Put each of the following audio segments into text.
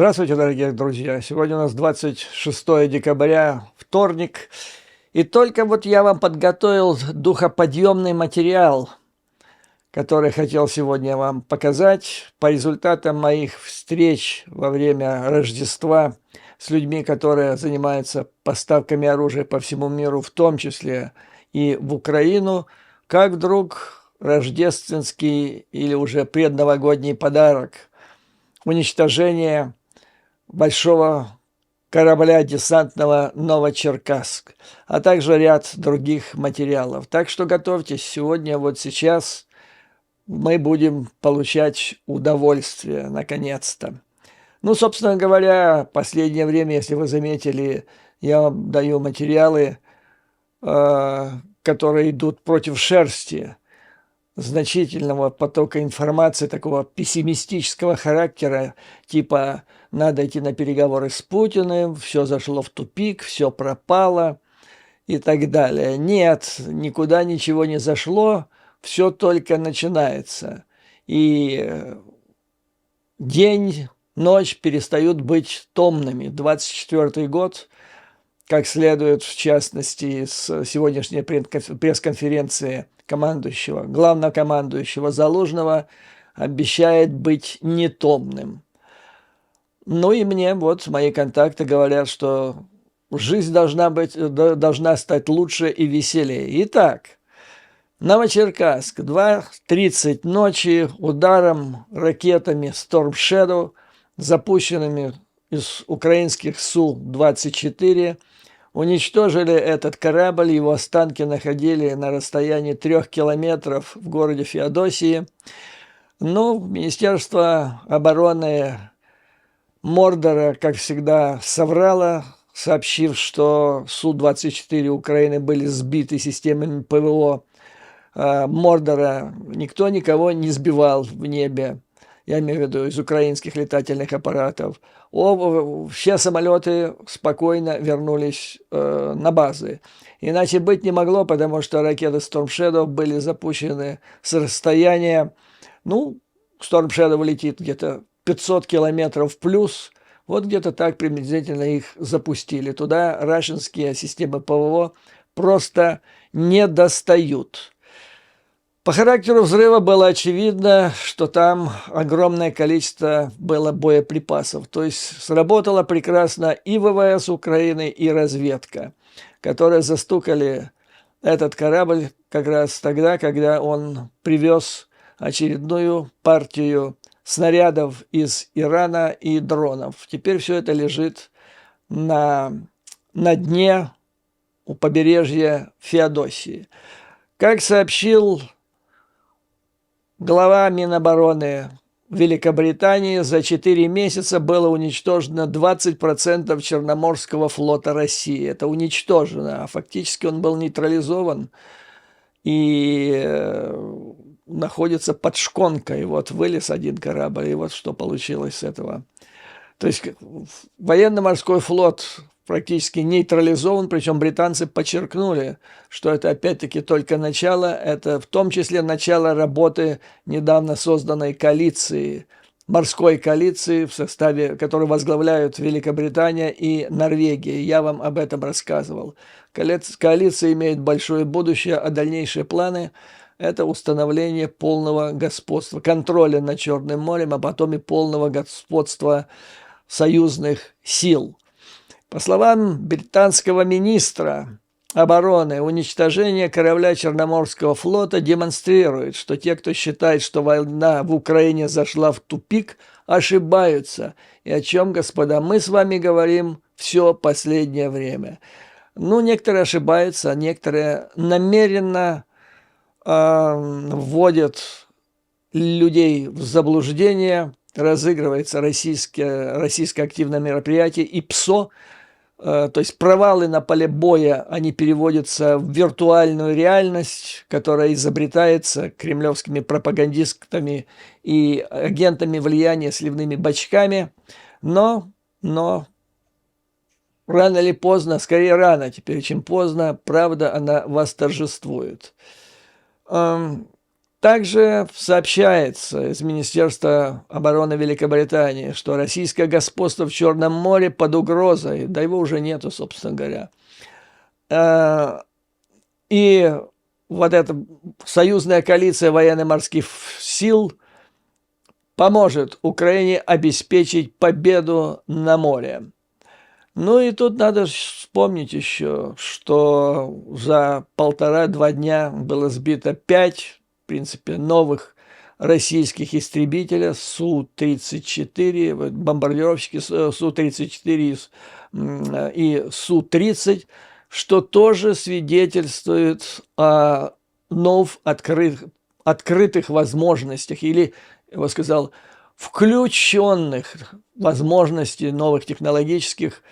Здравствуйте, дорогие друзья! Сегодня у нас 26 декабря, вторник. И только вот я вам подготовил духоподъемный материал, который хотел сегодня вам показать по результатам моих встреч во время Рождества с людьми, которые занимаются поставками оружия по всему миру, в том числе и в Украину. Как вдруг рождественский или уже предновогодний подарок – уничтожение большого корабля десантного «Новочеркасск», а также ряд других материалов. Так что готовьтесь, сегодня, вот сейчас мы будем получать удовольствие, наконец-то. Ну, собственно говоря, в последнее время, если вы заметили, я вам даю материалы, которые идут против шерсти, значительного потока информации, такого пессимистического характера, типа «надо идти на переговоры с Путиным», «все зашло в тупик», «все пропало» и так далее. Нет, никуда ничего не зашло, все только начинается. И день, ночь перестают быть томными. 24-й год, как следует, в частности, с сегодняшней пресс-конференции командующего, главнокомандующего Залужного, обещает быть нетомным. Ну и мне вот мои контакты говорят, что жизнь должна стать лучше и веселее. Итак, Новочеркасск, 2:30 ночи, ударом ракетами Storm Shadow, запущенными из украинских Су-24, уничтожили этот корабль, его останки находили на расстоянии 3 километров в городе Феодосии. Ну, Министерство обороны Мордора, как всегда, соврало, сообщив, что Су-24 Украины были сбиты системами ПВО Мордора. Никто никого не сбивал в небе, я имею в виду из украинских летательных аппаратов. Все самолеты спокойно вернулись на базы. Иначе быть не могло, потому что ракеты Storm Shadow были запущены с расстояния, ну, Storm Shadow летит где-то 500 километров плюс, вот где-то так приблизительно их запустили. Туда рашинские системы ПВО просто не достают. По характеру взрыва было очевидно, что там огромное количество было боеприпасов. То есть сработала прекрасно и ВВС Украины, и разведка, которые застукали этот корабль как раз тогда, когда он привез очередную партию снарядов из Ирана и дронов. Теперь все это лежит на дне у побережья Феодосии. Как сообщил глава Минобороны Великобритании, за 4 месяца было уничтожено 20% Черноморского флота России. Это уничтожено, а фактически он был нейтрализован и находится под шконкой. Вот вылез один корабль, и вот что получилось с этого. То есть военно-морской флот практически нейтрализован, причем британцы подчеркнули, что это опять-таки только начало, это в том числе начало работы недавно созданной коалиции, морской коалиции, в составе которой возглавляют Великобритания и Норвегия. Я вам об этом рассказывал. Коалиция имеет большое будущее, а дальнейшие планы – это установление полного господства, контроля над Черным морем, а потом и полного господства союзных сил. По словам британского министра обороны, уничтожение корабля Черноморского флота демонстрирует, что те, кто считает, что война в Украине зашла в тупик, ошибаются. И о чем, господа, мы с вами говорим все последнее время. Ну, некоторые ошибаются, а некоторые намеренно вводят людей в заблуждение. Разыгрывается российское активное мероприятие и ПСО, то есть провалы на поле боя, они переводятся в виртуальную реальность, которая изобретается кремлевскими пропагандистами и агентами влияния, сливными бачками, но рано или поздно, скорее рано теперь, чем поздно, правда, она восторжествует. Также сообщается из Министерства обороны Великобритании, что российское господство в Черном море под угрозой, да его уже нету, собственно говоря. И вот эта союзная коалиция военно-морских сил поможет Украине обеспечить победу на море. Ну и тут надо вспомнить еще, что за 1,5-2 дня было сбито 5, в принципе, новых российских истребителей Су-34, бомбардировщики Су-34 и Су-30, что тоже свидетельствует о открытых возможностях или, я бы сказал, включенных возможностей новых технологических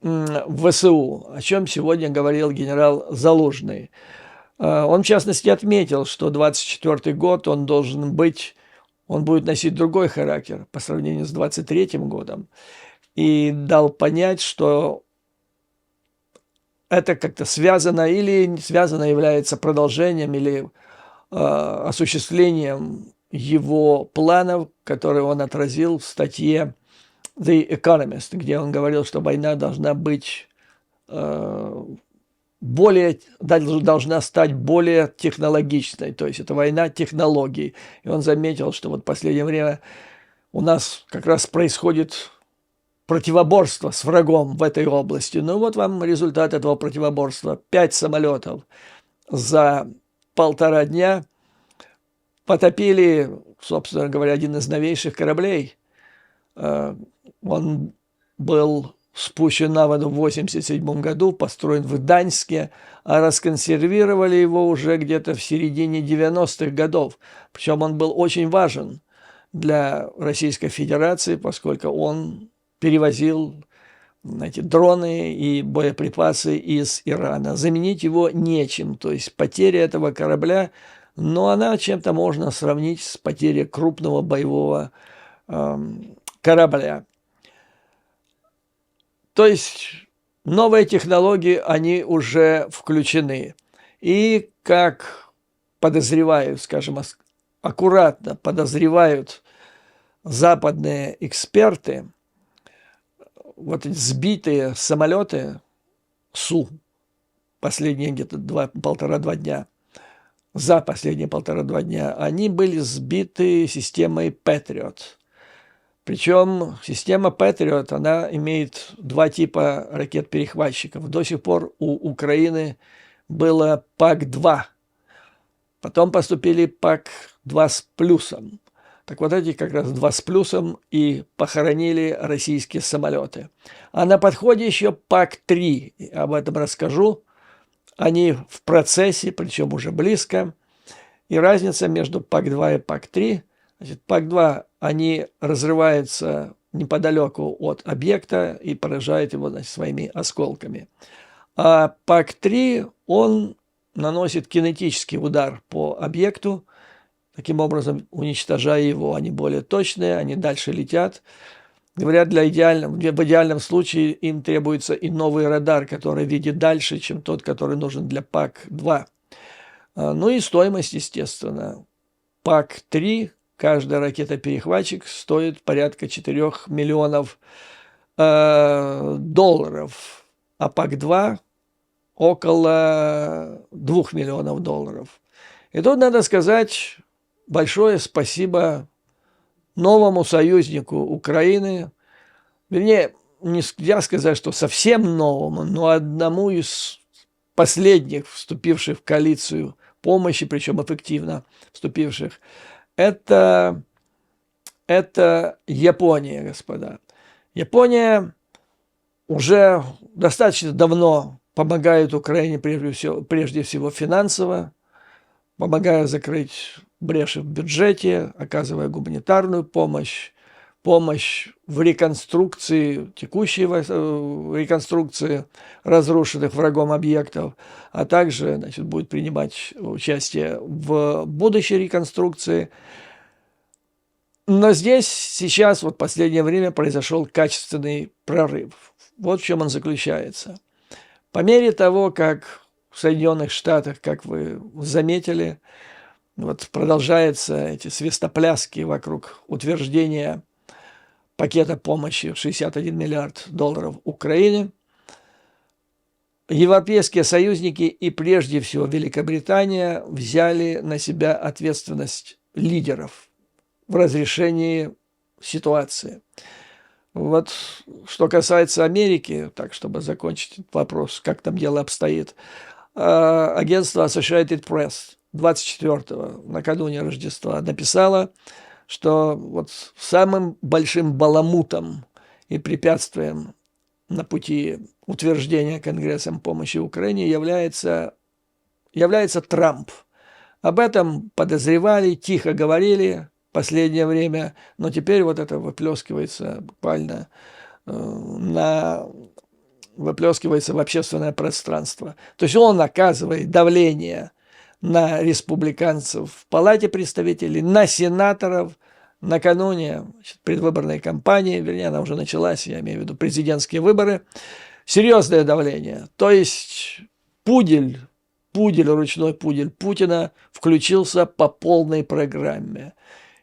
в ВСУ, о чем сегодня говорил генерал Залужный. Он, в частности, отметил, что 2024 год он будет носить другой характер по сравнению с 2023 годом, и дал понять, что это как-то связано или не связано, является продолжением или осуществлением его планов, которые он отразил в статье The Economist, где он говорил, что война должна быть должна стать более технологичной, то есть это война технологий. И он заметил, что вот в последнее время у нас как раз происходит противоборство с врагом в этой области. Ну вот вам результат этого противоборства. 5 самолетов за 1,5 дня потопили, собственно говоря, один из новейших кораблей. Он был спущен на воду в 1987 году, построен в Гданьске, а расконсервировали его уже где-то в середине 90-х годов. Причем он был очень важен для Российской Федерации, поскольку он перевозил дроны и боеприпасы из Ирана. Заменить его нечем, то есть потеря этого корабля, но она чем-то можно сравнить с потерей крупного боевого корабля. То есть новые технологии, они уже включены. И как подозревают, скажем, аккуратно подозревают западные эксперты, вот эти сбитые самолеты Су, последние где-то 1,5-2 дня, за последние 1,5-2 дня, они были сбиты системой Patriot. Причем система Patriot, она имеет 2 типа ракет-перехватчиков. До сих пор у Украины было ПАК-2. Потом поступили ПАК-2 с плюсом. Так вот эти как раз 2 с плюсом и похоронили российские самолеты. А на подходе еще ПАК-3. Об этом расскажу. Они в процессе, причем уже близко. И разница между ПАК-2 и ПАК-3. Значит, ПАК-2, они разрываются неподалеку от объекта и поражают его, значит, своими осколками. А ПАК-3, он наносит кинетический удар по объекту, таким образом уничтожая его. Они более точные, они дальше летят. Говорят, в идеальном случае им требуется и новый радар, который видит дальше, чем тот, который нужен для ПАК-2. Ну и стоимость, естественно. ПАК-3, каждая ракета-перехватчик стоит порядка 4 миллионов долларов, а ПАК-2 около 2 миллионов долларов. И тут надо сказать большое спасибо новому союзнику Украины, вернее, нельзя сказать, что совсем новому, но одному из последних вступивших в коалицию помощи, причем эффективно вступивших, это Япония, господа. Япония уже достаточно давно помогает Украине, прежде всего финансово, помогая закрыть бреши в бюджете, оказывая гуманитарную помощь, помощь в реконструкции, текущей реконструкции разрушенных врагом объектов, а также, значит, будет принимать участие в будущей реконструкции. Но здесь сейчас, вот в последнее время, произошел качественный прорыв. Вот в чем он заключается. По мере того, как в Соединенных Штатах, как вы заметили, Вот продолжаются эти свистопляски вокруг утверждения пакета помощи в 61 миллиард долларов Украине. Европейские союзники и прежде всего Великобритания взяли на себя ответственность лидеров в разрешении ситуации. Вот что касается Америки, так, чтобы закончить этот вопрос, как там дело обстоит, агентство Associated Press 24-го, накануне Рождества, написало, что вот самым большим баламутом и препятствием на пути утверждения Конгрессом помощи Украине является Трамп. Об этом подозревали, тихо говорили в последнее время, но теперь вот это выплескивается буквально выплескивается в общественное пространство. То есть он оказывает давление на республиканцев в Палате представителей, на сенаторов. Накануне предвыборной кампании, вернее, она уже началась, я имею в виду президентские выборы, серьезное давление. То есть ручной пудель Путина включился по полной программе.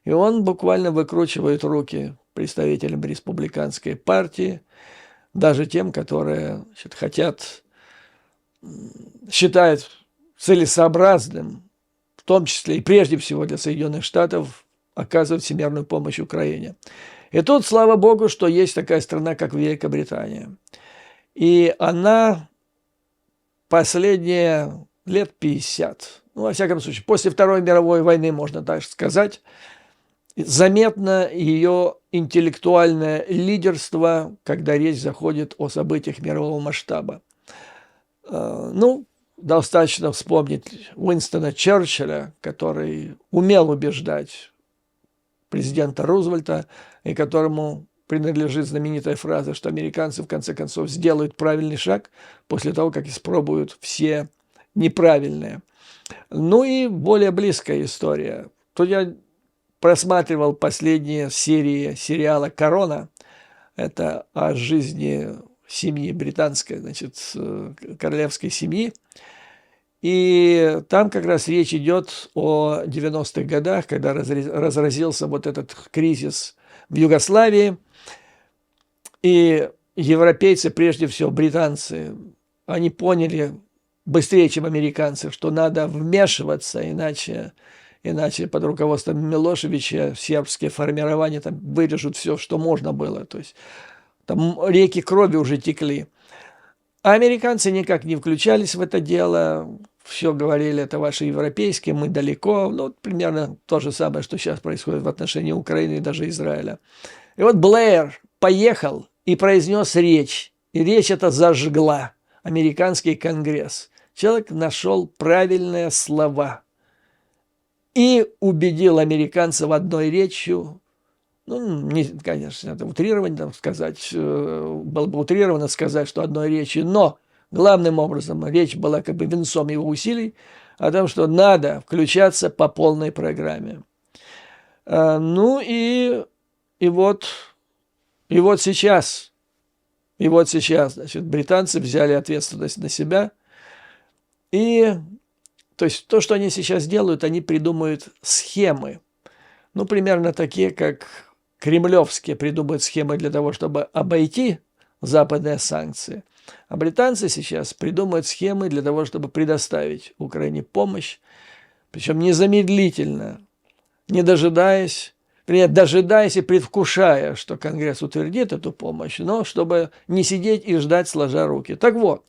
И он буквально выкручивает руки представителям республиканской партии, даже тем, которые считают целесообразным, в том числе и прежде всего для Соединенных Штатов, оказывать всемирную помощь Украине. И тут, слава богу, что есть такая страна, как Великобритания. И она последние лет 50, ну, во всяком случае, после Второй мировой войны, можно так сказать, заметно ее интеллектуальное лидерство, когда речь заходит о событиях мирового масштаба. Ну, достаточно вспомнить Уинстона Черчилля, который умел убеждать президента Рузвельта, и которому принадлежит знаменитая фраза, что американцы в конце концов сделают правильный шаг после того, как испробуют все неправильные. Ну и более близкая история. Тут я просматривал последние серии сериала «Корона». Это о жизни семьи британской, значит, королевской семьи. И там как раз речь идет о 90-х годах, когда разразился вот этот кризис в Югославии. И европейцы, прежде всего британцы, они поняли быстрее, чем американцы, что надо вмешиваться, иначе под руководством Милошевича сербские формирования там вырежут все, что можно было. То есть там реки крови уже текли. А американцы никак не включались в это дело. Все говорили, это ваши европейские, мы далеко. Ну, примерно то же самое, что сейчас происходит в отношении Украины и даже Израиля. И вот Блэйр поехал и произнес речь. И речь эта зажгла американский конгресс. Человек нашел правильные слова и убедил американцев одной речью. Ну, не, конечно, это утрирование сказать, было бы утрировано сказать, что одной речью, но главным образом речь была как бы венцом его усилий о том, что надо включаться по полной программе. Ну и вот сейчас, значит, британцы взяли ответственность на себя. И то есть то, что они сейчас делают, они придумают схемы. Ну, примерно такие, как кремлевские придумывают схемы для того, чтобы обойти западные санкции. А британцы сейчас придумывают схемы для того, чтобы предоставить Украине помощь, причем незамедлительно, не дожидаясь, дожидаясь и предвкушая, что Конгресс утвердит эту помощь, но чтобы не сидеть и ждать, сложа руки. Так вот,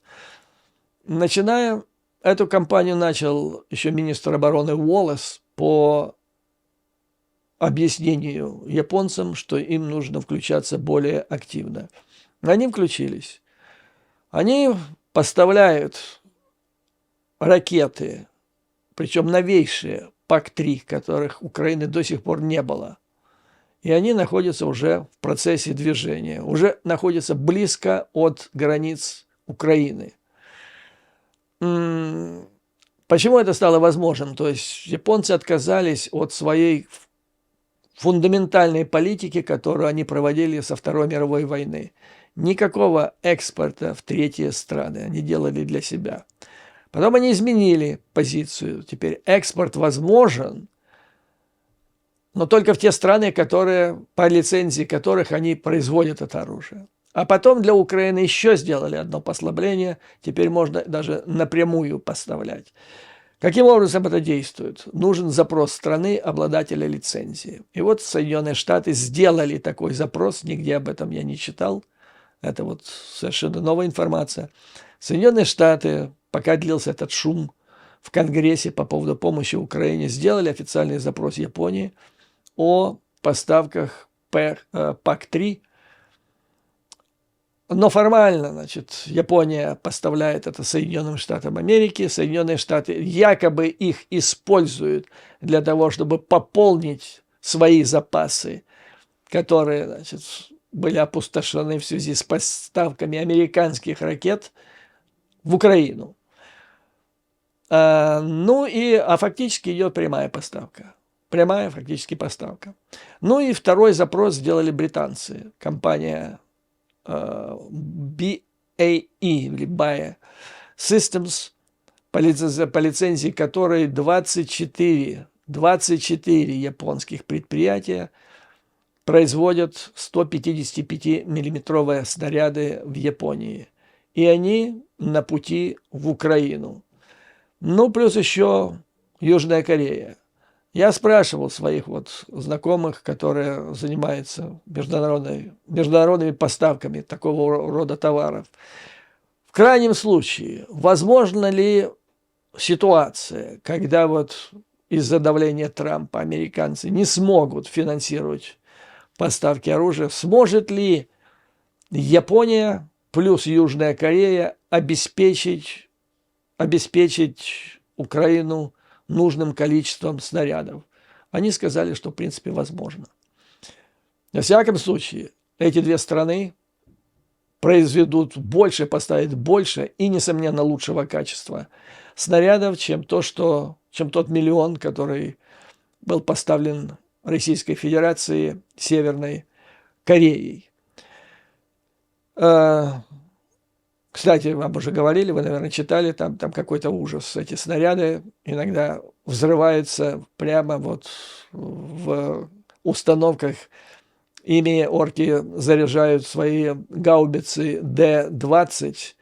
начиная эту кампанию начал еще министр обороны Уоллес по объяснению японцам, что им нужно включаться более активно. Они включились. Они поставляют ракеты, причем новейшие, ПАК-3, которых Украины до сих пор не было. И они находятся уже в процессе движения, уже находятся близко от границ Украины. Почему это стало возможным? То есть японцы отказались от своей фундаментальной политики, которую они проводили со Второй мировой войны. Никакого экспорта в третьи страны они делали для себя. Потом они изменили позицию. Теперь экспорт возможен, но только в те страны, которые, по лицензии которых они производят это оружие. А потом для Украины еще сделали одно послабление. Теперь можно даже напрямую поставлять. Каким образом это действует? Нужен запрос страны обладателя лицензии. И вот Соединенные Штаты сделали такой запрос, нигде об этом я не читал. Это вот совершенно новая информация. Соединенные Штаты, пока длился этот шум в Конгрессе по поводу помощи Украине, сделали официальный запрос Японии о поставках ПАК-3. Но формально, значит, Япония поставляет это Соединенным Штатам Америки. Соединенные Штаты якобы их используют для того, чтобы пополнить свои запасы, которые, значит, были опустошены в связи с поставками американских ракет в Украину. А фактически идет прямая поставка. Прямая фактически поставка. Ну и второй запрос сделали британцы. Компания BAE, или BAE Systems, по лицензии которой 24 японских предприятия производят 155-миллиметровые снаряды в Японии. И они на пути в Украину. Ну, плюс еще Южная Корея. Я спрашивал своих вот знакомых, которые занимаются международными поставками такого рода товаров. В крайнем случае, возможно ли ситуация, когда вот из-за давления Трампа американцы не смогут финансировать поставки оружия, сможет ли Япония плюс Южная Корея обеспечить Украину нужным количеством снарядов? Они сказали, что в принципе возможно. Во всяком случае, эти две страны произведут больше, поставят больше и, несомненно, лучшего качества снарядов, чем тот миллион, который был поставлен Российской Федерации Северной Кореей. Кстати, вам уже говорили, вы, наверное, читали, там какой-то ужас. Эти снаряды иногда взрываются прямо вот в установках. Ими орки заряжают свои гаубицы Д-20.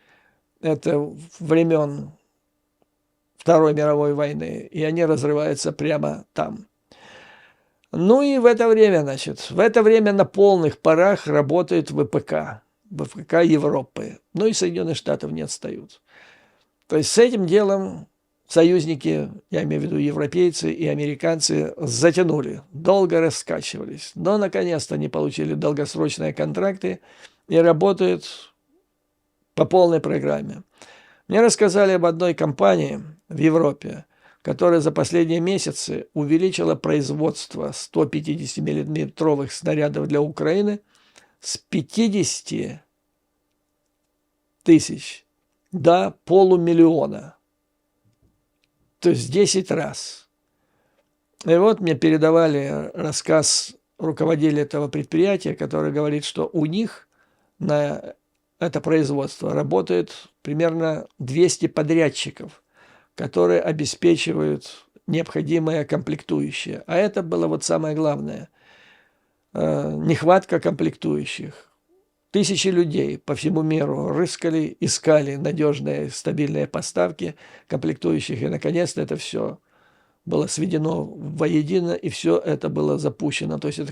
Это времен Второй мировой войны. И они разрываются прямо там. Ну и в это время на полных парах работает ВПК Европы. Ну и Соединенные Штаты не отстают. То есть с этим делом союзники, я имею в виду европейцы и американцы, затянули, долго раскачивались. Но наконец-то они получили долгосрочные контракты и работают по полной программе. Мне рассказали об одной компании в Европе, которая за последние месяцы увеличила производство 150-миллиметровых снарядов для Украины с 50 тысяч до полумиллиона. То есть 10 раз. И вот мне передавали рассказ руководителя этого предприятия, который говорит, что у них на это производство работает примерно 200 подрядчиков, которые обеспечивают необходимые комплектующие. А это было вот самое главное. Нехватка комплектующих. Тысячи людей по всему миру рыскали, искали надежные, стабильные поставки комплектующих. И, наконец-то, это все было сведено воедино, и все это было запущено. То есть это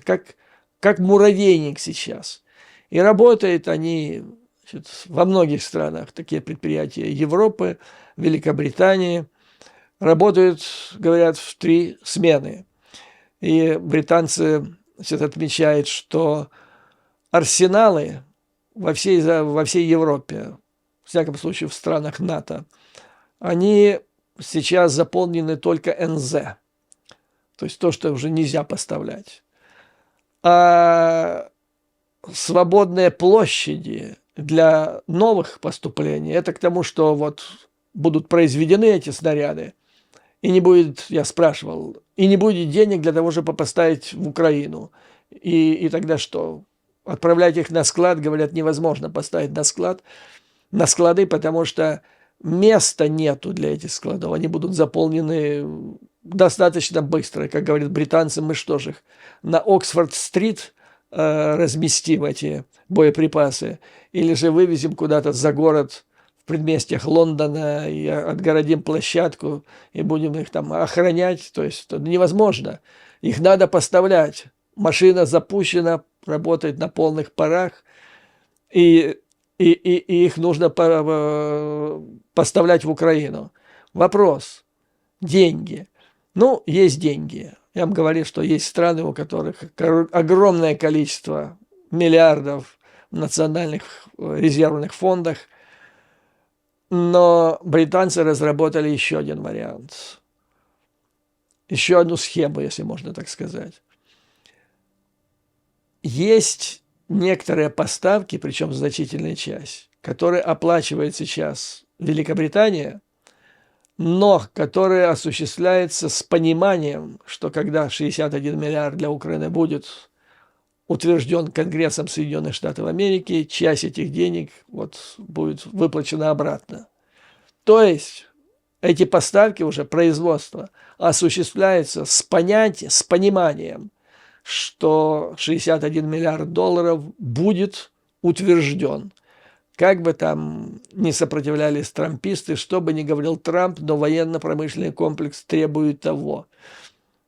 как муравейник сейчас. И работают они, значит, во многих странах, такие предприятия Европы, Великобритании. Работают, говорят, в 3 смены. И британцы, значит, отмечают, что арсеналы во всей Европе, в всяком случае в странах НАТО, они сейчас заполнены только НЗ. То есть то, что уже нельзя поставлять. А свободные площади для новых поступлений, это к тому, что вот будут произведены эти снаряды, и не будет, я спрашивал, и не будет денег для того, чтобы поставить в Украину. И тогда что? Отправлять их на склад, говорят, невозможно поставить на склады, потому что места нету для этих складов. Они будут заполнены достаточно быстро. Как говорят британцы, мы что же их на Оксфорд-стрит разместим эти боеприпасы, или же вывезем куда-то за город в предместьях Лондона и отгородим площадку и будем их там охранять. То есть это невозможно. Их надо поставлять. Машина запущена, работает на полных парах, и их нужно поставлять в Украину. Вопрос. Деньги. Ну, есть деньги. Я вам говорил, что есть страны, у которых огромное количество миллиардов в национальных резервных фондах, но британцы разработали еще один вариант. Еще одну схему, если можно так сказать. Есть некоторые поставки, причем значительная часть, которые оплачивает сейчас Великобритания, но которые осуществляются с пониманием, что когда 61 миллиард для Украины будет утвержден Конгрессом Соединенных Штатов Америки, часть этих денег будет выплачена обратно. То есть эти поставки, уже производство, осуществляется с пониманием, что 61 миллиард долларов будет утвержден. Как бы там ни сопротивлялись трамписты, что бы ни говорил Трамп, но военно-промышленный комплекс требует того.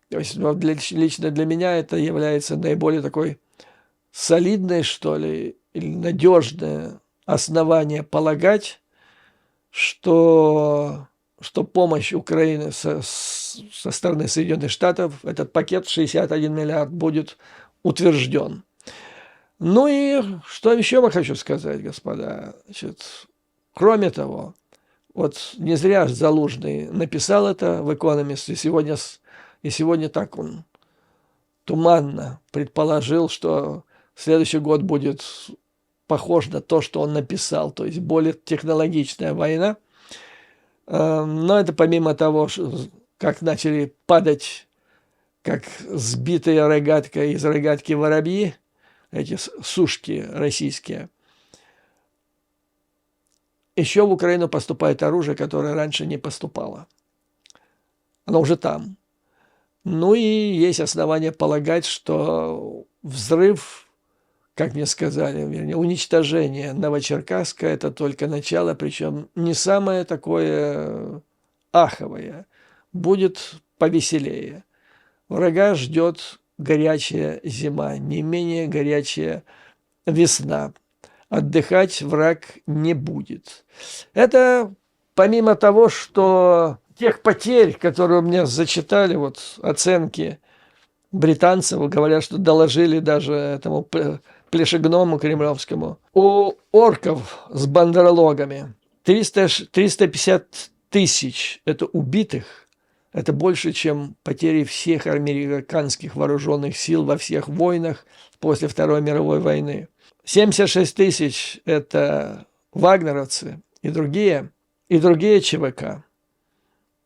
То есть лично для меня это является наиболее такой солидное, что ли, или надежное основание полагать, что помощь Украины со стороны Соединенных Штатов, этот пакет 61 миллиард будет утвержден. Ну и что еще я хочу сказать, господа. Значит, кроме того, не зря Залужный написал это в «Экономист», и сегодня так он туманно предположил, что следующий год будет похож на то, что он написал, то есть более технологичная война. Но это помимо того, как начали падать, как сбитая рогатка из рогатки воробьи, эти сушки российские, еще в Украину поступает оружие, которое раньше не поступало. Оно уже там. Ну и есть основания полагать, что взрыв, как мне сказали, вернее, уничтожение Новочеркасска – это только начало, причем не самое такое аховое, будет повеселее. Врага ждет горячая зима, не менее горячая весна. Отдыхать враг не будет. Это помимо того, что тех потерь, которые у меня зачитали, оценки британцев, говорят, что доложили даже этому плешегному кремлевскому. У орков с бандерлогами 350 тысяч – это убитых. Это больше, чем потери всех американских вооруженных сил во всех войнах после Второй мировой войны. 76 тысяч – это вагнеровцы и другие ЧВК.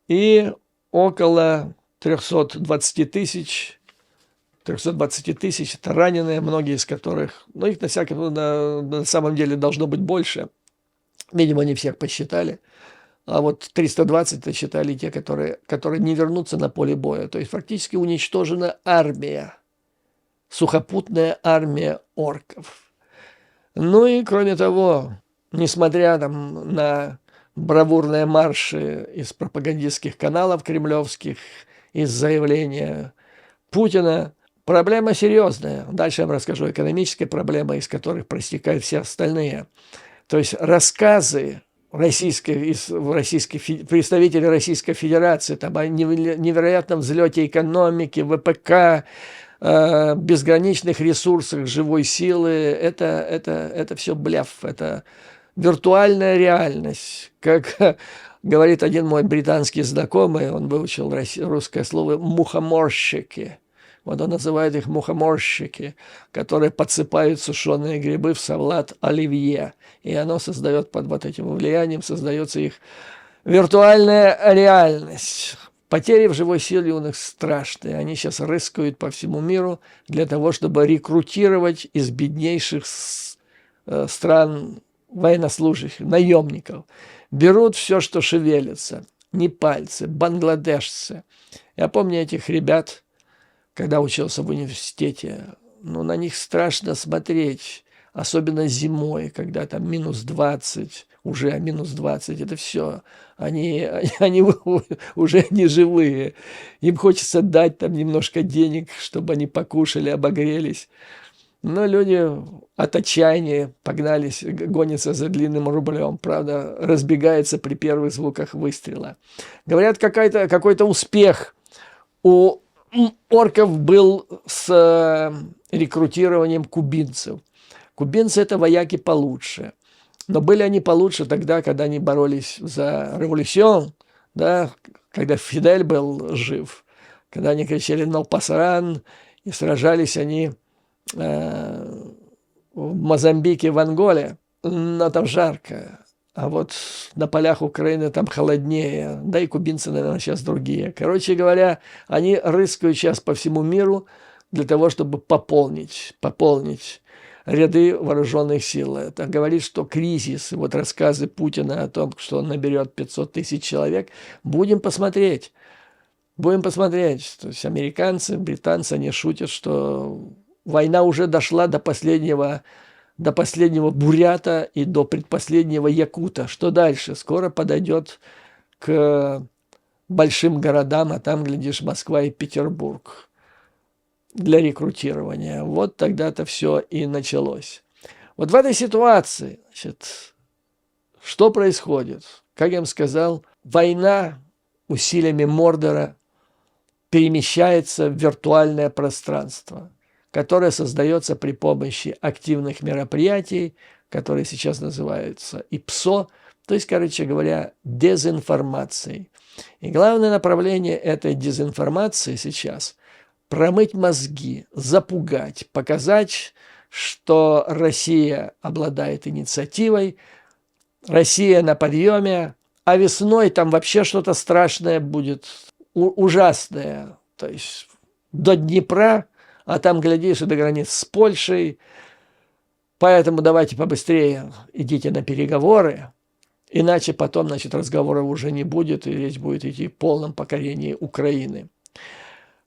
И около 320 тысяч – это раненые, многие из которых, их на самом деле должно быть больше. Видимо, не всех посчитали. А 320 считали те, которые не вернутся на поле боя. То есть фактически уничтожена армия, сухопутная армия орков. Ну и кроме того, несмотря на бравурные марши из пропагандистских каналов кремлевских, из заявления Путина, проблема серьезная. Дальше я вам расскажу экономические проблемы, из которых проистекают все остальные. То есть рассказы представителей Российской Федерации о невероятном взлете экономики, ВПК, безграничных ресурсах живой силы, это все бляф, это виртуальная реальность. Как говорит один мой британский знакомый, он выучил русское слово «мухоморщики». Он называет их мухоморщики, которые подсыпают сушеные грибы в салат оливье. И оно создает под этим влиянием, создается их виртуальная реальность. Потери в живой силе у них страшные. Они сейчас рыскают по всему миру для того, чтобы рекрутировать из беднейших стран военнослужащих, наемников. берут все, что шевелится, непальцы, бангладешцы. Я помню этих ребят, когда учился в университете, ну, на них страшно смотреть, особенно зимой, когда там минус 20, уже минус 20, это все. Они уже не живые. Им хочется дать там немножко денег, чтобы они покушали, обогрелись. Но люди от отчаяния погнались, гонятся за длинным рублем. Правда, разбегается при первых звуках выстрела. Говорят, какой-то успех у орков был с рекрутированием кубинцев. Кубинцы – это вояки получше. Но были они получше тогда, когда они боролись за революцию, да, когда Фидель был жив, когда они кричали «Но пасаран», и сражались они в Мозамбике, в Анголе, но там жарко. А вот на полях Украины там холоднее, да и кубинцы, наверное, сейчас другие. Короче говоря, они рыскают сейчас по всему миру для того, чтобы пополнить ряды вооруженных сил. Это говорит, что кризис, вот рассказы Путина о том, что он наберет 500 тысяч человек, будем посмотреть. Будем посмотреть. То есть американцы, британцы, они шутят, что война уже дошла до последнего бурята и до предпоследнего якута. Что дальше? Скоро подойдет к большим городам, а там, глядишь, Москва и Петербург для рекрутирования. Вот тогда-то все и началось. Вот в этой ситуации, значит, что происходит? Как я вам сказал, война усилиями Мордора перемещается в виртуальное пространство, которое создается при помощи активных мероприятий, которые сейчас называются ИПСО, то есть, короче говоря, дезинформацией. И главное направление этой дезинформации сейчас – промыть мозги, запугать, показать, что Россия обладает инициативой, Россия на подъеме, а весной там вообще что-то страшное будет, ужасное, то есть до Днепра, а там, глядишь, и до границ с Польшей. Поэтому давайте побыстрее идите на переговоры, иначе потом, значит, разговоров уже не будет, и речь будет идти о полном покорении Украины.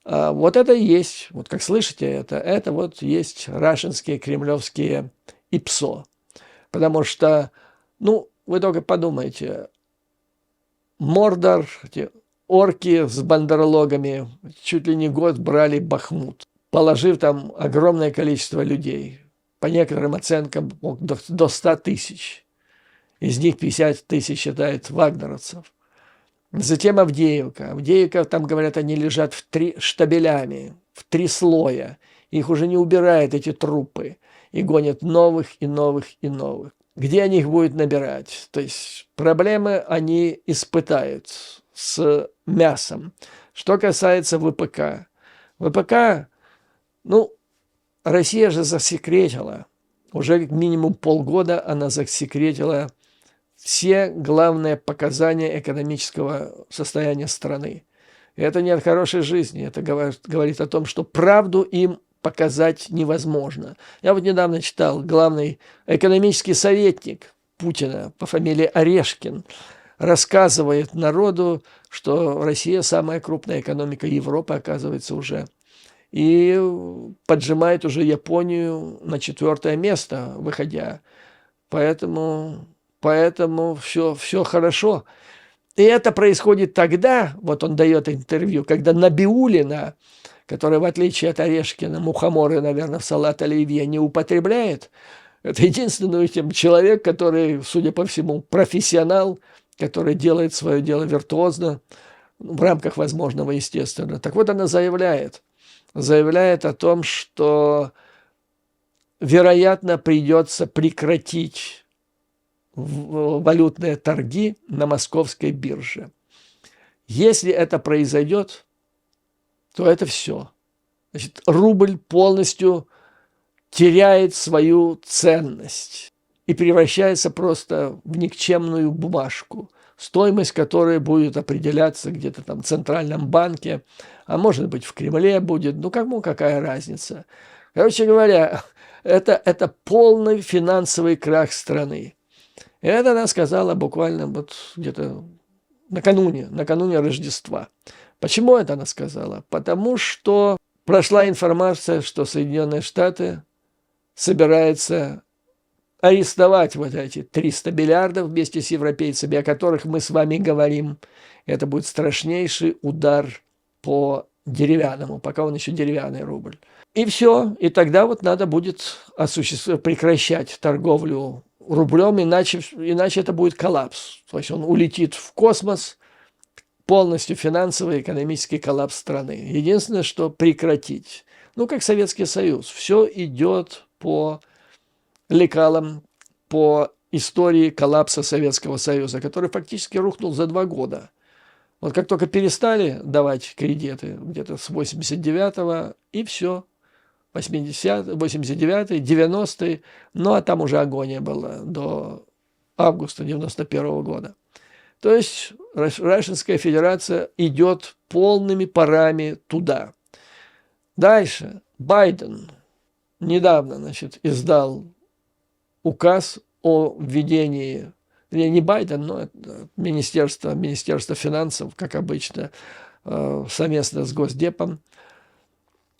Вот это и есть, вот как слышите, это вот есть рашинские, кремлевские ИПСО. Потому что, ну, вы только подумайте, Мордор, орки с бандерлогами чуть ли не год брали Бахмут, положив там огромное количество людей, по некоторым оценкам до 100 тысяч. Из них 50 тысяч считают вагнеровцев. Затем Авдеевка. Авдеевка, там, говорят, они лежат штабелями, в 3 слоя. Их уже не убирают, эти трупы, и гонят новых, и новых, и новых. Где они их будут набирать? То есть проблемы они испытают с мясом. Что касается ВПК. ВПК, ну, Россия же засекретила. Уже минимум полгода она засекретила все главные показания экономического состояния страны. И это не от хорошей жизни, это говорит о том, что правду им показать невозможно. Я вот недавно читал, главный экономический советник Путина по фамилии Орешкин рассказывает народу, что Россия самая крупная экономика Европы, оказывается, уже. И поджимает уже Японию на 4-е место, выходя. Поэтому все хорошо. И это происходит тогда, вот он дает интервью, когда Набиуллина, которая, в отличие от Орешкина, мухоморы, наверное, в салат оливье не употребляет, это единственный человек, который, судя по всему, профессионал, который делает свое дело виртуозно, в рамках возможного, естественно. Так вот, она заявляет о том, что, вероятно, придется прекратить валютные торги на московской бирже. Если это произойдет, то это все. Значит, рубль полностью теряет свою ценность и превращается просто в никчемную бумажку, стоимость которой будет определяться где-то там в Центральном банке, а может быть в Кремле будет, ну кому какая разница. Короче говоря, это полный финансовый крах страны. И это она сказала буквально вот где-то накануне Рождества. Почему это она сказала? Потому что прошла информация, что Соединенные Штаты собираются арестовать вот эти 300 миллиардов вместе с европейцами, о которых мы с вами говорим. Это будет страшнейший удар по деревянному, пока он еще деревянный рубль. И все, и тогда вот надо будет прекращать торговлю рублем, иначе это будет коллапс. То есть он улетит в космос, полностью финансовый и экономический коллапс страны. Единственное, что прекратить. Ну, как Советский Союз. Все идет по лекалам, по истории коллапса Советского Союза, который фактически рухнул за 2 года. Вот как только перестали давать кредиты, где-то с 89-го, и все. 80-й, 89-й, 90-й, ну а там уже агония была до августа 91-го года. То есть Российская Федерация идет полными парами туда. Дальше Байден недавно, значит, издал указ о введении, не Байден, но Министерство финансов, как обычно, совместно с Госдепом,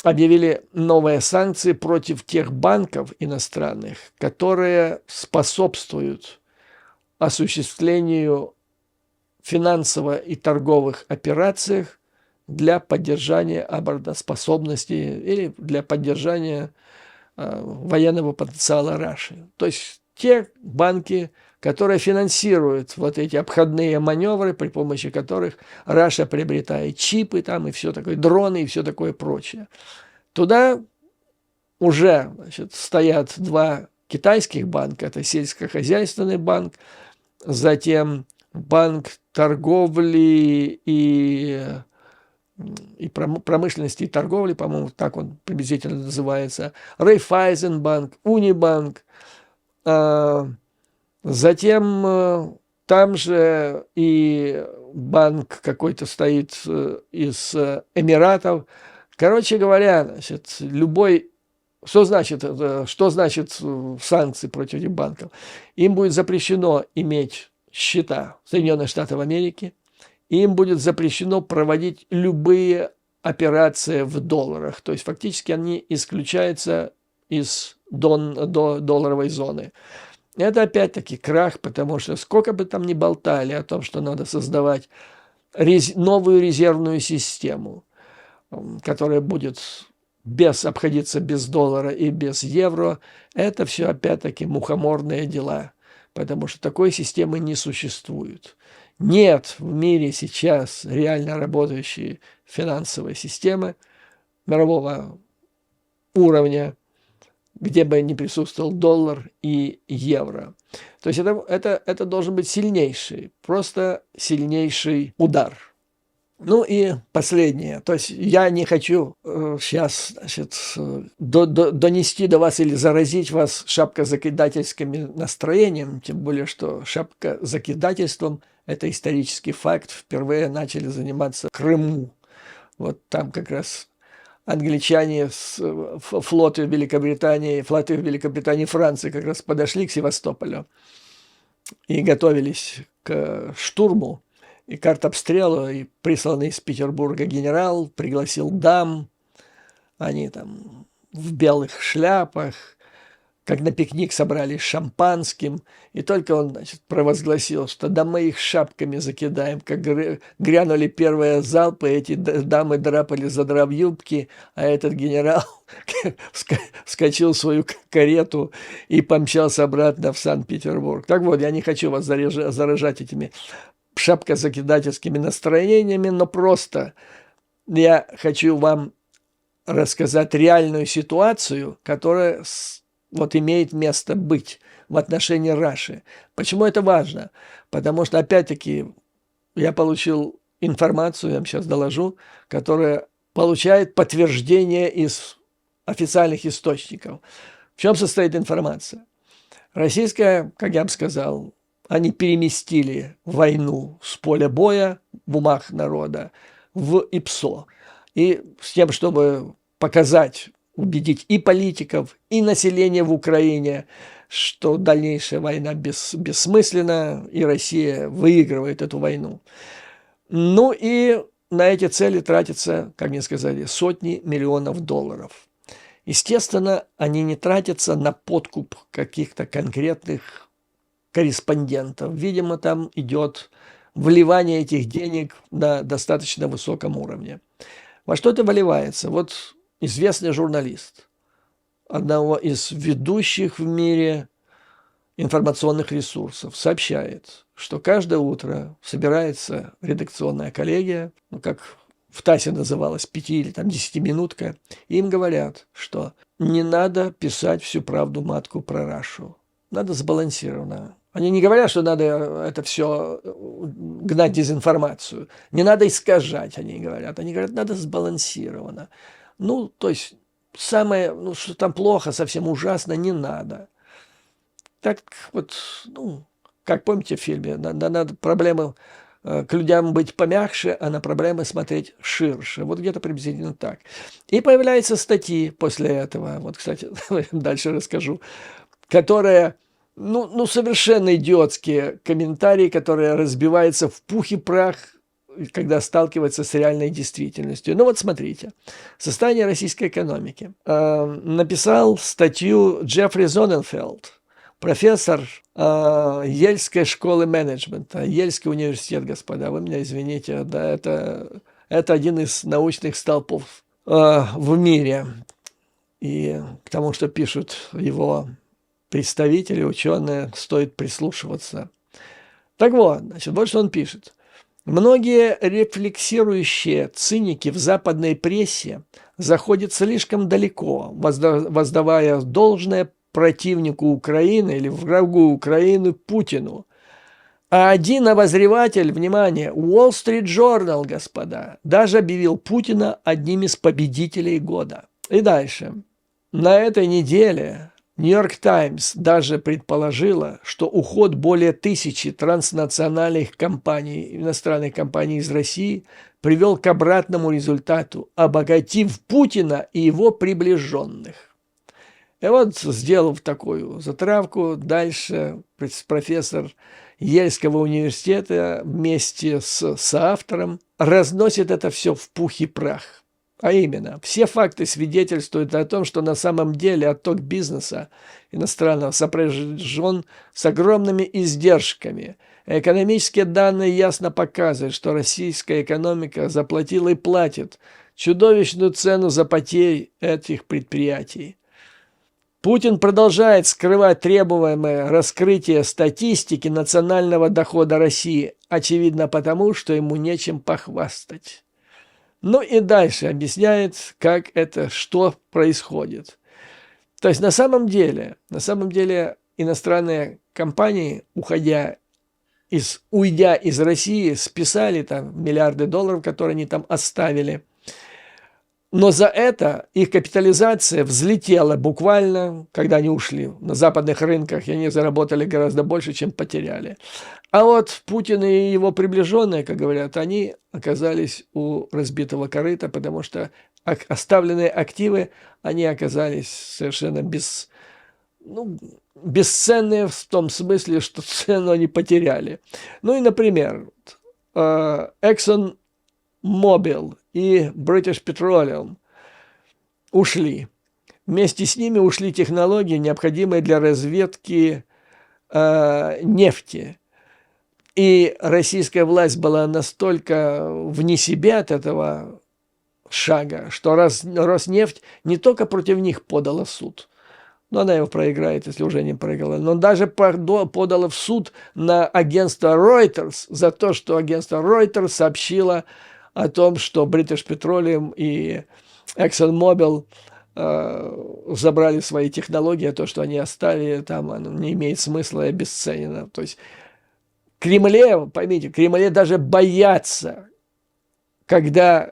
объявили новые санкции против тех банков иностранных, которые способствуют осуществлению финансово- и торговых операциях для поддержания обороноспособности или для поддержания военного потенциала Раши. То есть те банки, которые финансируют вот эти обходные маневры, при помощи которых Раша приобретает чипы там и все такое, дроны и все такое прочее. Туда уже, значит, стоят 2 китайских банка, это сельскохозяйственный банк, затем банк торговли и промышленности и торговли, по-моему, так он приблизительно называется, Райфайзенбанк, Унибанк, затем там же и банк какой-то стоит из Эмиратов. Короче говоря, значит, что значит санкции против этих банков? Им будет запрещено иметь счета Соединенных Штатов Америки, им будет запрещено проводить любые операции в долларах. То есть фактически они исключаются из долларовой зоны. Это опять-таки крах, потому что сколько бы там ни болтали о том, что надо создавать новую резервную систему, которая будет обходиться без доллара и без евро, это все опять-таки мухоморные дела, потому что такой системы не существует. Нет в мире сейчас реально работающей финансовой системы мирового уровня, где бы не присутствовал доллар и евро. То есть это должен быть просто сильнейший удар. Ну и последнее. То есть я не хочу сейчас, значит, донести до вас или заразить вас шапкозакидательскими настроением, тем более, что шапкозакидательством – это исторический факт. Впервые начали заниматься в Крыму. Вот там как раз англичане с флоты в Великобритании и Франции как раз подошли к Севастополю и готовились к штурму и к артобстрелу, и присланный из Петербурга генерал пригласил дам, они там в белых шляпах, как на пикник собрались шампанским, и только он, значит, провозгласил, что да мы их шапками закидаем, как грянули первые залпы, эти дамы драпали, задрав юбки, а этот генерал вскочил в свою карету и помчался обратно в Санкт-Петербург. Так вот, я не хочу вас заражать этими шапкозакидательскими настроениями, но просто я хочу вам рассказать реальную ситуацию, которая вот имеет место быть в отношении Раши. Почему это важно? Потому что, опять-таки, я получил информацию, я вам сейчас доложу, которая получает подтверждение из официальных источников. В чем состоит информация? Российская, как я вам сказал, они переместили войну с поля боя в умах народа в ИПСО. И с тем, чтобы показать, убедить и политиков, и население в Украине, что дальнейшая война бессмысленна, и Россия выигрывает эту войну. Ну и на эти цели тратятся, как мне сказали, сотни миллионов долларов. Естественно, они не тратятся на подкуп каких-то конкретных корреспондентов. Видимо, там идет вливание этих денег на достаточно высоком уровне. Во что это выливается? Вот известный журналист одного из ведущих в мире информационных ресурсов сообщает, что каждое утро собирается редакционная коллегия, ну, как в ТАССе называлась, 5 или там 10-минутка, и им говорят, что не надо писать всю правду матку про Рашу, надо сбалансированно. Они не говорят, что надо это все гнать дезинформацию, не надо искажать, они говорят, надо сбалансированно. Ну, то есть самое, ну, что там плохо, совсем ужасно, не надо. Так вот, ну, как помните в фильме, надо проблемы к людям быть помягче, а на проблемы смотреть ширше. Вот где-то приблизительно так. И появляются статьи после этого, вот, кстати, дальше расскажу, которые, ну, совершенно идиотские комментарии, которые разбиваются в пух и прах, когда сталкиваются с реальной действительностью. Ну вот смотрите, состояние российской экономики. Написал статью Джеффри Зоненфелд, профессор Ельской школы менеджмента, Ельский университет, господа, вы меня извините, да, это один из научных столпов в мире. И к тому, что пишут его представители, ученые, стоит прислушиваться. Так вот, значит, вот что он пишет. Многие рефлексирующие циники в западной прессе заходят слишком далеко, воздавая должное противнику Украины или врагу Украины Путину. А один обозреватель, внимание, Wall Street Journal, господа, даже объявил Путина одним из победителей года. И дальше. На этой неделе Нью-Йорк Таймс даже предположила, что уход более 1000 транснациональных компаний, иностранных компаний из России привел к обратному результату, обогатив Путина и его приближенных. И вот, сделав такую затравку, дальше профессор Ельского университета вместе с соавтором разносит это все в пух и прах. А именно, все факты свидетельствуют о том, что на самом деле отток бизнеса иностранного сопряжен с огромными издержками. Экономические данные ясно показывают, что российская экономика заплатила и платит чудовищную цену за потери этих предприятий. Путин продолжает скрывать требуемое раскрытие статистики национального дохода России, очевидно потому, что ему нечем похвастать. Ну и дальше объясняет, как это, что происходит. То есть на самом деле иностранные компании, уйдя из России, списали там миллиарды долларов, которые они там оставили. Но за это их капитализация взлетела буквально, когда они ушли. На западных рынках, и они заработали гораздо больше, чем потеряли. А вот Путин и его приближенные, как говорят, они оказались у разбитого корыта, потому что оставленные активы, они оказались совершенно бесценные в том смысле, что цену они потеряли. Ну и, например, ExxonMobil и British Petroleum ушли. Вместе с ними ушли технологии, необходимые для разведки нефти. И российская власть была настолько вне себя от этого шага, что Роснефть не только против них подала в суд, но она его проиграет, если уже не проиграла, но даже подала в суд на агентство Reuters за то, что агентство Reuters сообщило о том, что British Petroleum и ExxonMobil забрали свои технологии, а то, что они оставили там, оно не имеет смысла и обесценено. То есть Кремле, поймите, Кремле даже боятся, когда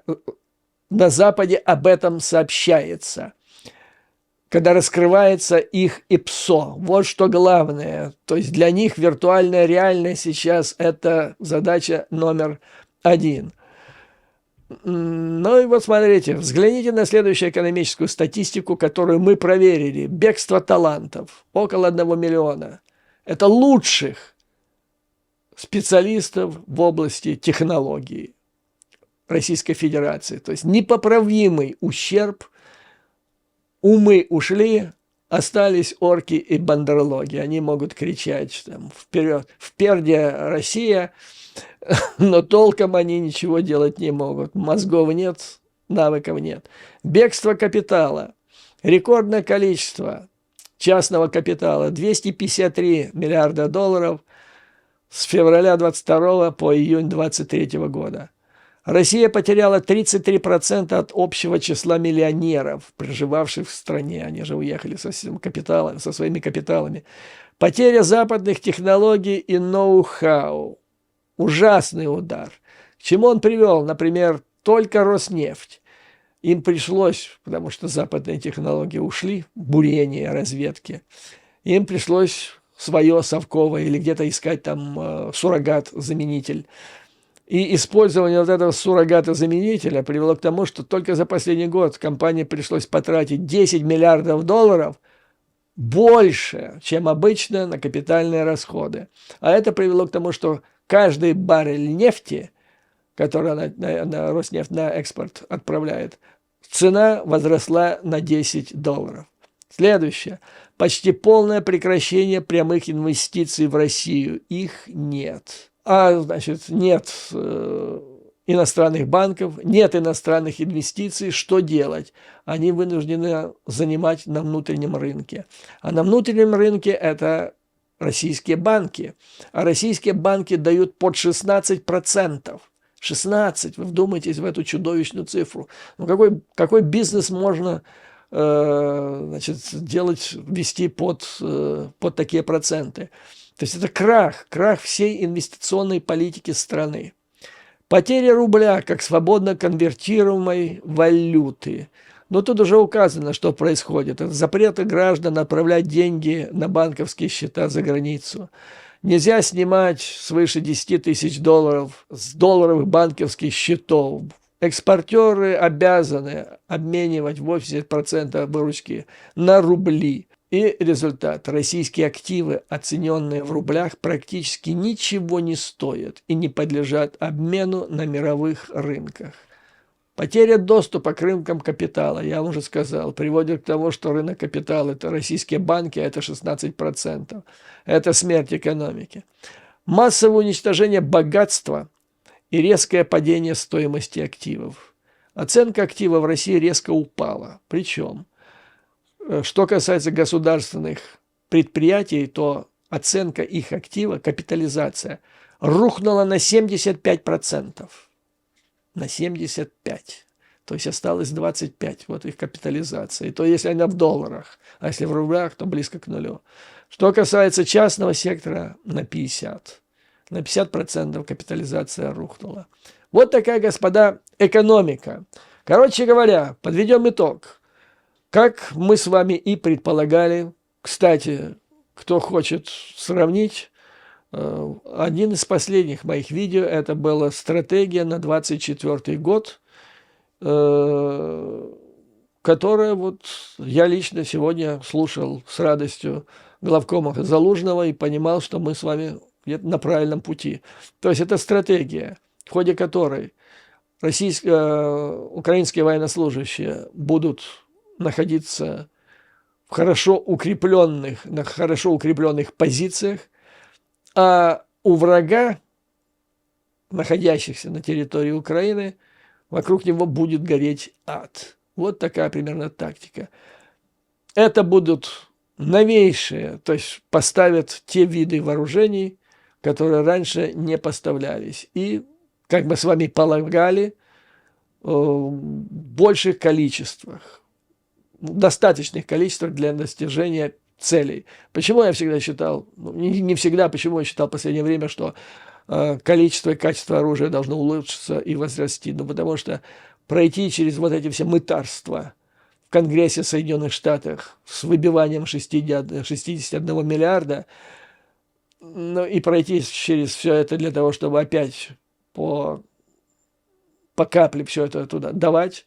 на Западе об этом сообщается, когда раскрывается их ИПСО. Вот что главное. То есть для них виртуальная реальность сейчас – это задача номер 1. Ну и вот смотрите, взгляните на следующую экономическую статистику, которую мы проверили. Бегство талантов. Около 1 миллиона. Это лучших специалистов в области технологий Российской Федерации. То есть непоправимый ущерб. Умы ушли, остались орки и бандерлоги. Они могут кричать там, вперед, впереди Россия, но толком они ничего делать не могут. Мозгов нет, навыков нет. Бегство капитала. Рекордное количество частного капитала. 253 миллиарда долларов с февраля 22 по июнь 23 года. Россия потеряла 33% от общего числа миллионеров, проживавших в стране. Они же уехали со своими капиталами. Потеря западных технологий и ноу-хау. Ужасный удар. К чему он привел? Например, только Роснефть. Им пришлось, потому что западные технологии ушли, бурение, разведки, им пришлось свое совковое или где-то искать там суррогат-заменитель. И использование вот этого суррогата-заменителя привело к тому, что только за последний год компании пришлось потратить 10 миллиардов долларов больше, чем обычно, на капитальные расходы. А это привело к тому, что каждый баррель нефти, который на Роснефть на экспорт отправляет, цена возросла на 10 долларов. Следующее. Почти полное прекращение прямых инвестиций в Россию. Их нет. Значит, нет иностранных банков, нет иностранных инвестиций. Что делать? Они вынуждены занимать на внутреннем рынке. А на внутреннем рынке это российские банки. А российские банки дают под 16%. 16%. Вы вдумайтесь в эту чудовищную цифру. Ну, какой бизнес можно значит, вести под такие проценты? То есть это крах всей инвестиционной политики страны. Потеря рубля как свободно конвертируемой валюты. Но тут уже указано, что происходит. Это запреты граждан отправлять деньги на банковские счета за границу. Нельзя снимать свыше 10 тысяч долларов с долларовых банковских счетов. Экспортеры обязаны обменивать 80% выручки на рубли. И результат. Российские активы, оцененные в рублях, практически ничего не стоят и не подлежат обмену на мировых рынках. Потеря доступа к рынкам капитала, я вам уже сказал, приводит к тому, что рынок капитала – это российские банки, а это 16%. Это смерть экономики. Массовое уничтожение богатства и резкое падение стоимости активов. Оценка активов в России резко упала. Причем, что касается государственных предприятий, то оценка их актива, капитализация, рухнула на 75%. На 75. То есть осталось 25. Вот их капитализация. И то, если она в долларах, а если в рублях, то близко к нулю. Что касается частного сектора, на 50. На 50% капитализация рухнула. Вот такая, господа, экономика. Короче говоря, подведем итог. Как мы с вами и предполагали, кстати, кто хочет сравнить, один из последних моих видео, это была стратегия на 24 год, которая вот я лично сегодня слушал с радостью главкома Залужного и понимал, что мы с вами где-то на правильном пути. То есть это стратегия, в ходе которой украинские военнослужащие будут находиться на хорошо укрепленных позициях, а у врага, находящихся на территории Украины, вокруг него будет гореть ад. Вот такая примерно тактика. Это будут новейшие, то есть поставят те виды вооружений, которые раньше не поставлялись. И, как мы с вами полагали, в больших количествах, достаточных количествах для достижения целей. Почему я всегда считал, не всегда, почему я считал в последнее время, что количество и качество оружия должно улучшиться и возрасти? Ну, потому что пройти через вот эти все мытарства в Конгрессе Соединенных Штатов с выбиванием 61 миллиарда, ну, и пройти через все это для того, чтобы опять по по капле все это туда давать,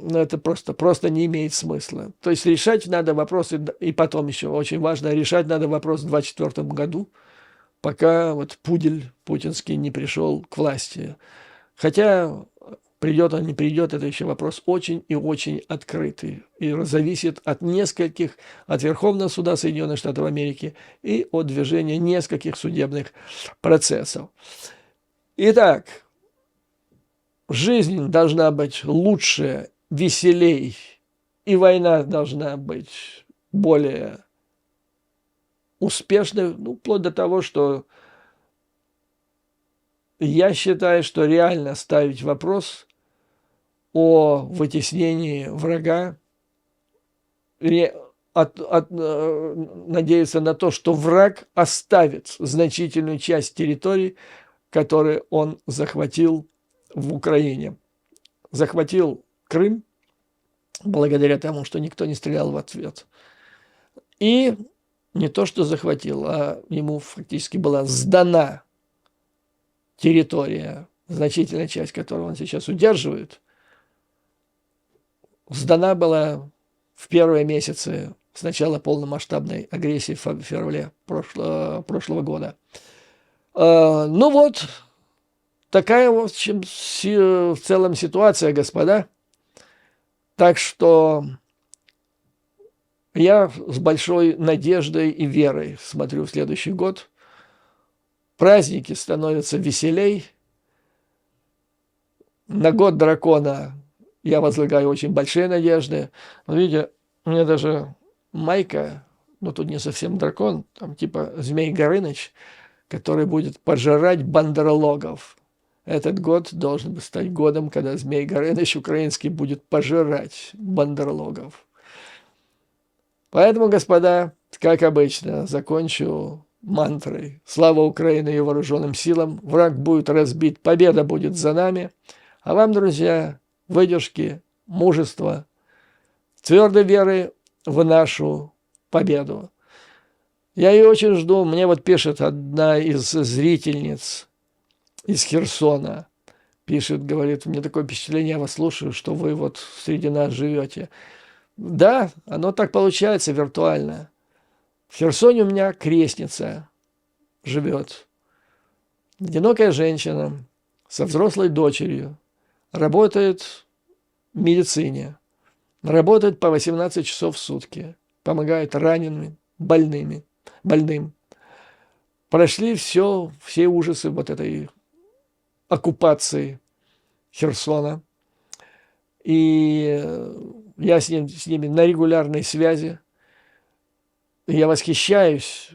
ну, это просто не имеет смысла. То есть решать надо вопросы, и потом еще очень важно, решать надо вопрос в 2024 году, пока вот пудель путинский не пришел к власти. Хотя придет он, не придет, это еще вопрос очень и очень открытый. И зависит от нескольких, от Верховного суда Соединенных Штатов Америки и от движения нескольких судебных процессов. Итак, жизнь должна быть лучше, веселей, и война должна быть более успешной, ну, вплоть до того, что я считаю, что реально ставить вопрос о вытеснении врага, надеяться на то, что враг оставит значительную часть территорий, которые он захватил в Украине. Захватил Крым, благодаря тому, что никто не стрелял в ответ. И не то, что захватил, а ему фактически была сдана территория, значительная часть которой он сейчас удерживает, сдана была в первые месяцы с начала полномасштабной агрессии в феврале прошлого года. Ну вот, такая, в общем, в целом ситуация, господа. Так что я с большой надеждой и верой смотрю в следующий год. Праздники становятся веселей. На год дракона я возлагаю очень большие надежды. Вот видите, у меня даже майка, ну тут не совсем дракон, там типа Змей Горыныч, который будет пожирать бандерлогов. Этот год должен стать годом, когда Змей Горыныч украинский будет пожирать бандерлогов. Поэтому, господа, как обычно, закончу мантрой. Слава Украине и вооруженным силам. Враг будет разбит, победа будет за нами. А вам, друзья, выдержки, мужества, твердой веры в нашу победу. Я ее очень жду. Мне вот пишет одна из зрительниц из Херсона. Пишет, говорит, у меня такое впечатление, я вас слушаю, что вы вот среди нас живете. Да, оно так получается виртуально. В Херсоне у меня крестница живет. Одинокая женщина со взрослой дочерью. Работает в медицине. Работает по 18 часов в сутки. Помогает раненым, больным. Прошли все ужасы вот этой оккупации Херсона. И я с ними на регулярной связи. Я восхищаюсь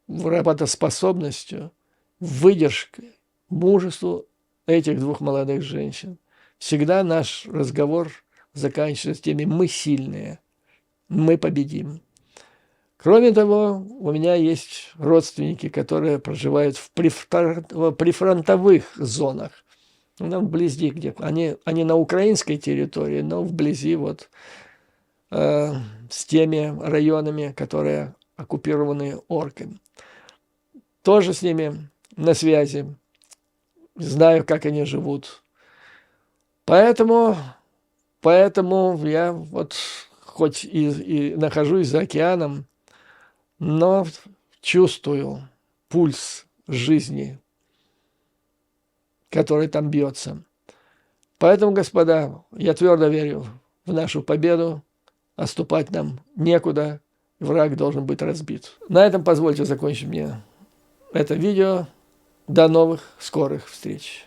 работоспособностью, выдержкой, мужеством этих двух молодых женщин. Всегда наш разговор заканчивается теми: мы сильные, мы победим. Кроме того, у меня есть родственники, которые проживают в прифронтовых зонах. Ну, вблизи, где они на украинской территории, но вблизи вот с теми районами, которые оккупированы орками. Тоже с ними на связи. Знаю, как они живут. Поэтому я вот хоть и нахожусь за океаном, но чувствую пульс жизни, который там бьется. Поэтому, господа, я твердо верю в нашу победу. Отступать нам некуда. Враг должен быть разбит. На этом позвольте закончить мне это видео. До новых скорых встреч.